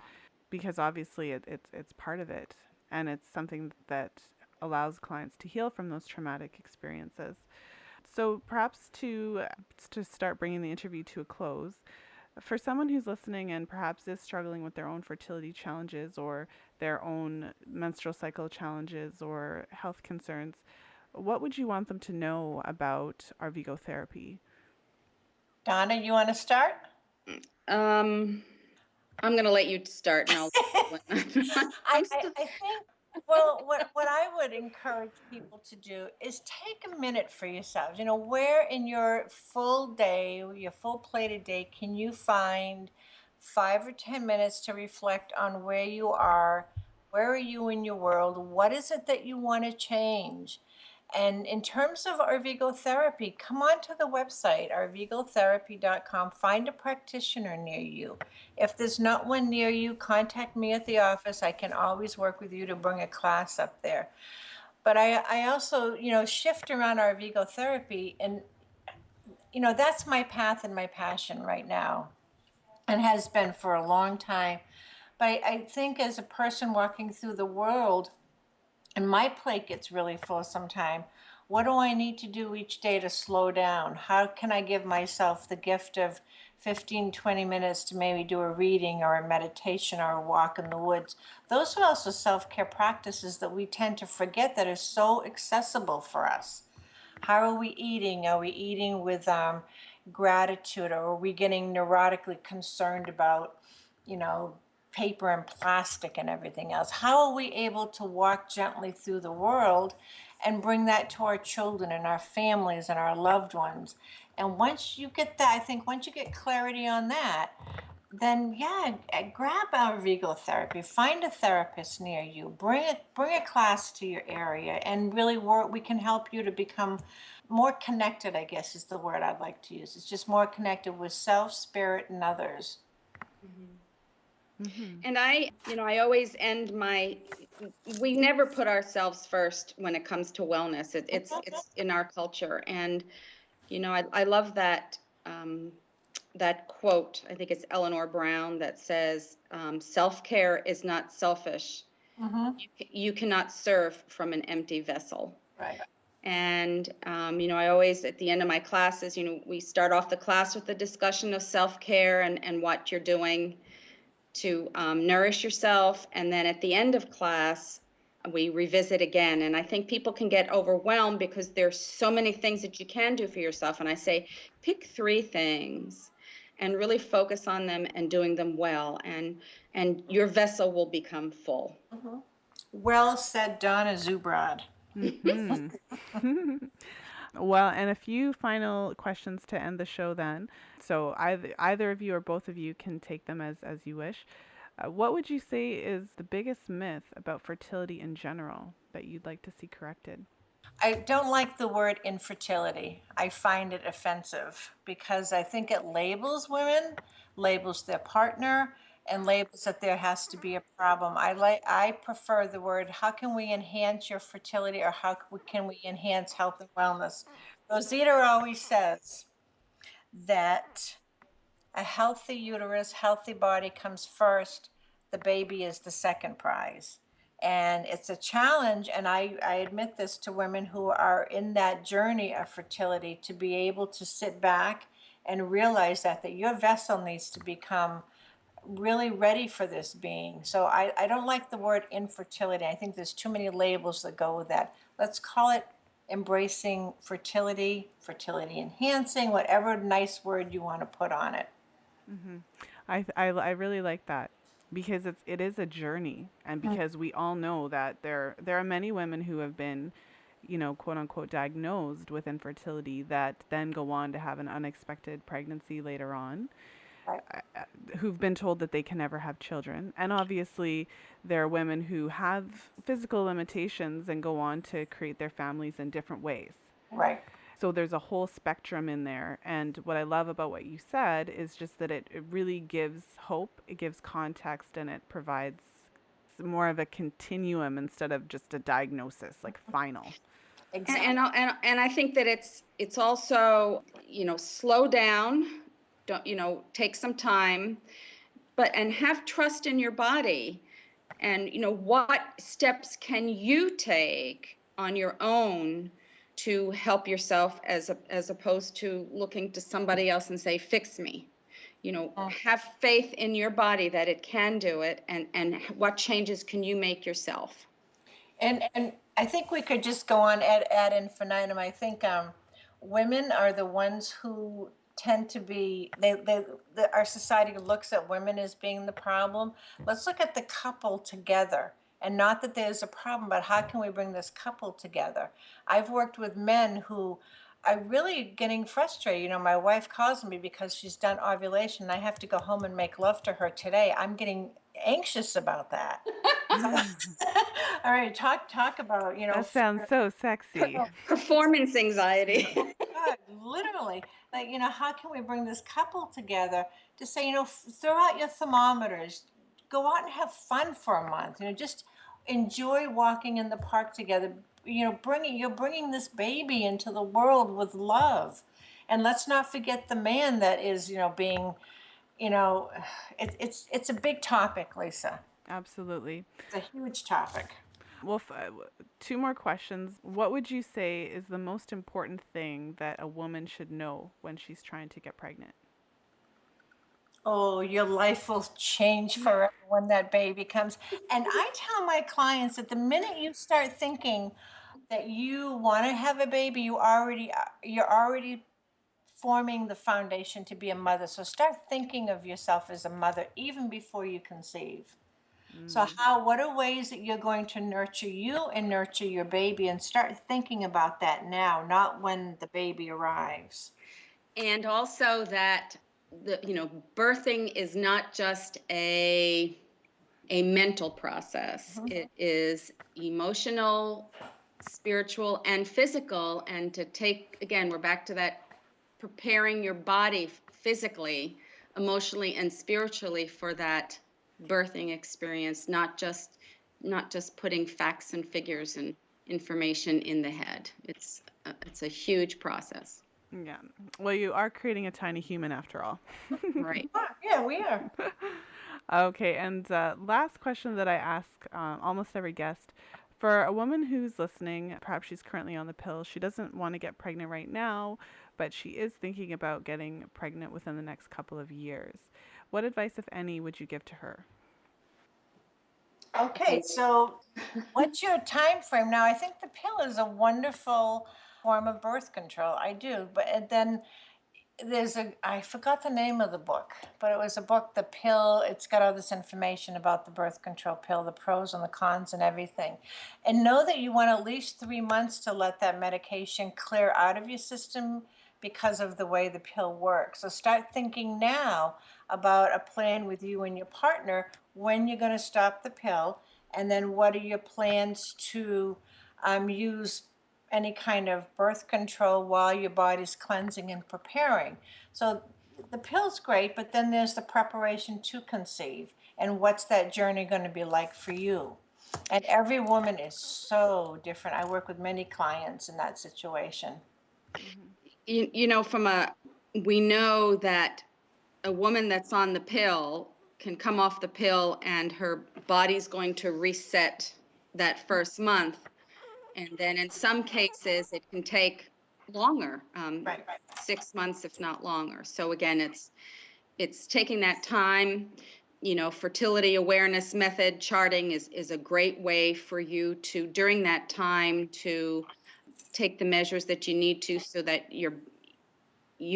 because obviously it's part of it, and it's something that allows clients to heal from those traumatic experiences. So perhaps to start bringing the interview to a close, for someone who's listening and perhaps is struggling with their own fertility challenges or their own menstrual cycle challenges or health concerns, what would you want them to know about Arvigo therapy? Donna, you want to start? I'm going to let you start, and I'll. I think, well, what I would encourage people to do is take a minute for yourselves. Where in your full day, your full plated day, can you find 5 or 10 minutes to reflect on where you are? Where are you in your world? What is it that you want to change? And in terms of Arvigo therapy, come on to the website, arvigotherapy.com. Find a practitioner near you. If there's not one near you, contact me at the office. I can always work with you to bring a class up there. But I also, shift around Arvigo therapy. And that's my path and my passion right now, and has been for a long time. But I think as a person walking through the world, and my plate gets really full sometime, what do I need to do each day to slow down? How can I give myself the gift of 15, 20 minutes to maybe do a reading or a meditation or a walk in the woods? Those are also self-care practices that we tend to forget that are so accessible for us. How are we eating? Are we eating with gratitude, or are we getting neurotically concerned about, you know, paper and plastic and everything else? How are we able to walk gently through the world and bring that to our children and our families and our loved ones? And once you get that, I think once you get clarity on that, then yeah, grab Arvigo therapy. Find a therapist near you. Bring a class to your area, and really work. We can help you to become more connected, I guess is the word I'd like to use. It's just more connected with self, spirit, and others. And I always end we never put ourselves first when it comes to wellness. It's in our culture. And, I love that quote. I think it's Eleanor Brown that says, self-care is not selfish. You cannot serve from an empty vessel. Right. And, I always, at the end of my classes, we start off the class with a discussion of self-care and what you're doing to nourish yourself. And then at the end of class, we revisit again. And I think people can get overwhelmed because there's so many things that you can do for yourself. And I say, pick 3 things and really focus on them and doing them well. And your vessel will become full. Well said, Donna Zubrod. Well, and a few final questions to end the show then. So either of you or both of you can take them as you wish. What would you say is the biggest myth about fertility in general that you'd like to see corrected? I don't like the word infertility. I find it offensive because I think it labels women, labels their partner, and labels that there has to be a problem. I prefer the word, how can we enhance your fertility, or how can we enhance health and wellness? Rosita always says that a healthy uterus, healthy body comes first. The baby is the second prize. And it's a challenge, and I admit this to women who are in that journey of fertility, to be able to sit back and realize that your vessel needs to become really ready for this being. So I don't like the word infertility. I think there's too many labels that go with that. Let's call it embracing fertility, fertility enhancing, whatever nice word you want to put on it. I really like that because it is a journey, and because we all know that there are many women who have been, quote unquote, diagnosed with infertility that then go on to have an unexpected pregnancy later on, Right. who've been told that they can never have children. And obviously, there are women who have physical limitations and go on to create their families in different ways. Right. So there's a whole spectrum in there. And what I love about what you said is just that it really gives hope, it gives context, and it provides more of a continuum instead of just a diagnosis, like final. Exactly. And I think that it's also, slow down, don't, take some time, and have trust in your body. And, what steps can you take on your own to help yourself as opposed to looking to somebody else and say, fix me. Have faith in your body that it can do it, and what changes can you make yourself? And I think we could just go on ad infinitum. I think women are the ones who tend to be, our society looks at women as being the problem. Let's look at the couple together. And not that there's a problem, but how can we bring this couple together? I've worked with men who are really getting frustrated. My wife calls me because she's done ovulation and I have to go home and make love to her today. I'm getting anxious about that. All right, talk about, That sounds so sexy. Performance anxiety. God, literally, like, how can we bring this couple together to say, throw out your thermometers, go out and have fun for a month, just enjoy walking in the park together, you're bringing this baby into the world with love. And let's not forget the man that is, being, you know, it's a big topic, Lisa. Absolutely. It's a huge topic. Well, two more questions. What would you say is the most important thing that a woman should know when she's trying to get pregnant? Oh, your life will change forever when that baby comes. And I tell my clients that the minute you start thinking that you want to have a baby, you're already forming the foundation to be a mother. So start thinking of yourself as a mother even before you conceive. So what are ways that you're going to nurture you and nurture your baby, and start thinking about that now, not when the baby arrives. And also that birthing is not just a mental process. It is emotional, spiritual, and physical. And to take, again, we're back to that preparing your body physically, emotionally, and spiritually for that birthing experience, not just putting facts and figures and information in the head. It's a huge process. Yeah. Well, you are creating a tiny human after all. Right. Yeah, we are. Okay. And last question that I ask almost every guest. For a woman who's listening, perhaps she's currently on the pill, she doesn't want to get pregnant right now, but she is thinking about getting pregnant within the next couple of years. What advice, if any, would you give to her? Okay, so what's your time frame now? I think the pill is a wonderful form of birth control. I do, but then I forgot the name of the book, but it was a book, The Pill. It's got all this information about the birth control pill, the pros and the cons and everything. And know that you want at least 3 months to let that medication clear out of your system because of the way the pill works. So start thinking now about a plan with you and your partner when you're going to stop the pill, and then what are your plans to use any kind of birth control while your body's cleansing and preparing. So the pill's great, but then there's the preparation to conceive, and what's that journey going to be like for you. And every woman is so different. I work with many clients in that situation. We know that a woman that's on the pill can come off the pill and her body's going to reset that first month. And then in some cases, it can take longer, Right. 6 months, if not longer. So again, it's taking that time. Fertility awareness method charting is a great way for you to, during that time, to take the measures that you need to so that you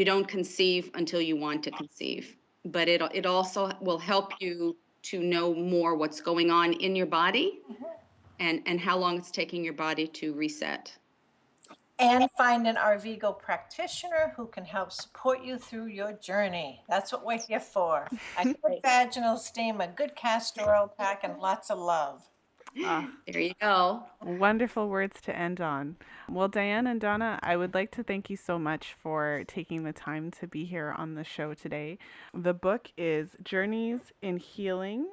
don't conceive until you want to conceive. But it also will help you to know more what's going on in your body and how long it's taking your body to reset. And find an Arvigo practitioner who can help support you through your journey. That's what we're here for. A good vaginal steam, a good castor oil pack, and lots of love. There you go. Wonderful words to end on. Well, Diane and Donna, I would like to thank you so much for taking the time to be here on the show today. The book is Journeys in Healing.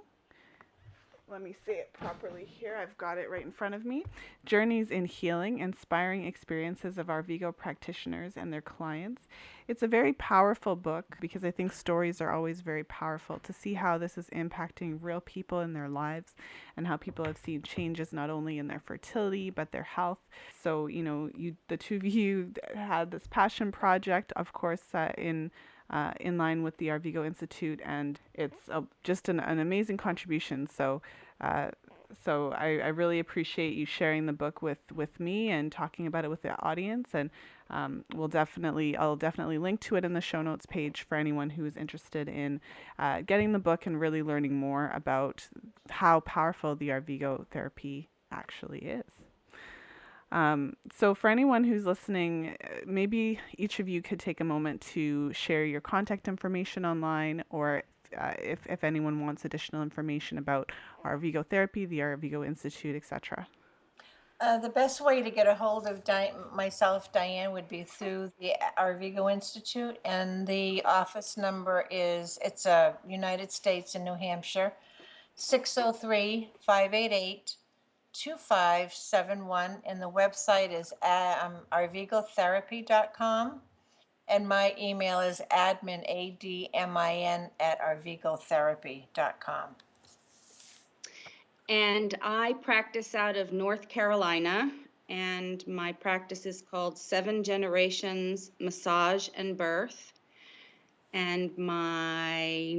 Let me say it properly here. I've got it right in front of me. Journeys in Healing, Inspiring Experiences of Arvigo Practitioners and Their Clients. It's a very powerful book because I think stories are always very powerful to see how this is impacting real people in their lives and how people have seen changes not only in their fertility but their health. So, the two of you had this passion project, of course, in line with the Arvigo Institute, and it's just an amazing contribution. So I really appreciate you sharing the book with me and talking about it with the audience. And I'll definitely link to it in the show notes page for anyone who is interested in getting the book and really learning more about how powerful the Arvigo therapy actually is. So for anyone who's listening, maybe each of you could take a moment to share your contact information online, or if anyone wants additional information about Arvigo therapy, the Arvigo Institute, etc. The best way to get a hold of myself, Diane, would be through the Arvigo Institute, and the office number it's a United States in New Hampshire, 603-588-2571, and the website is arvigotherapy.com. And my email is admin, ADMIN, at arvigotherapy.com. And I practice out of North Carolina, and my practice is called 7 Generations Massage and Birth. And my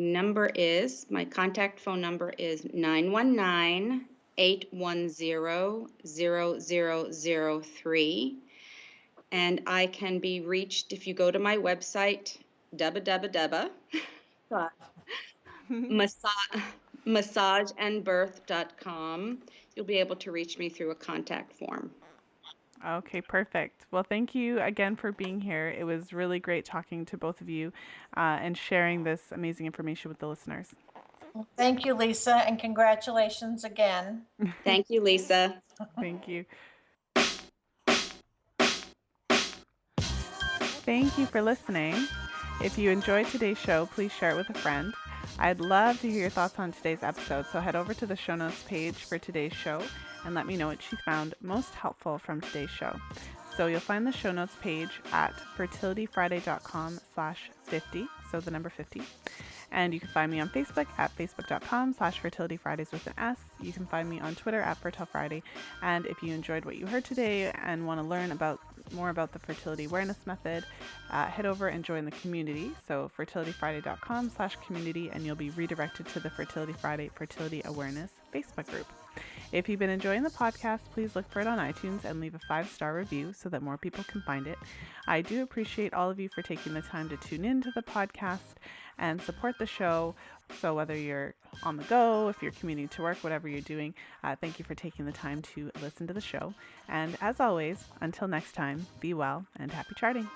contact phone number is 919-810-0003. And I can be reached if you go to my website, massageandbirth.com. You'll be able to reach me through a contact form. Okay, perfect. Well, thank you again for being here. It was really great talking to both of you and sharing this amazing information with the listeners. Thank you, Lisa, and congratulations again. Thank you, Lisa. Thank you. Thank you for listening. If you enjoyed today's show, please share it with a friend. I'd love to hear your thoughts on today's episode, so head over to the show notes page for today's show and let me know what you found most helpful from today's show. So you'll find the show notes page at fertilityfriday.com/50, so the number 50. And you can find me on Facebook at facebook.com/fertilityfridays with an S. You can find me on Twitter at fertilefriday. And if you enjoyed what you heard today and want to learn more about the fertility awareness method, head over and join the community. So fertilityfriday.com/community, and you'll be redirected to the Fertility Friday Fertility Awareness Facebook group. If you've been enjoying the podcast, please look for it on iTunes and leave a 5-star review so that more people can find it. I do appreciate all of you for taking the time to tune into the podcast and support the show. So whether you're on the go, if you're commuting to work, whatever you're doing, thank you for taking the time to listen to the show. And as always, until next time, be well and happy charting.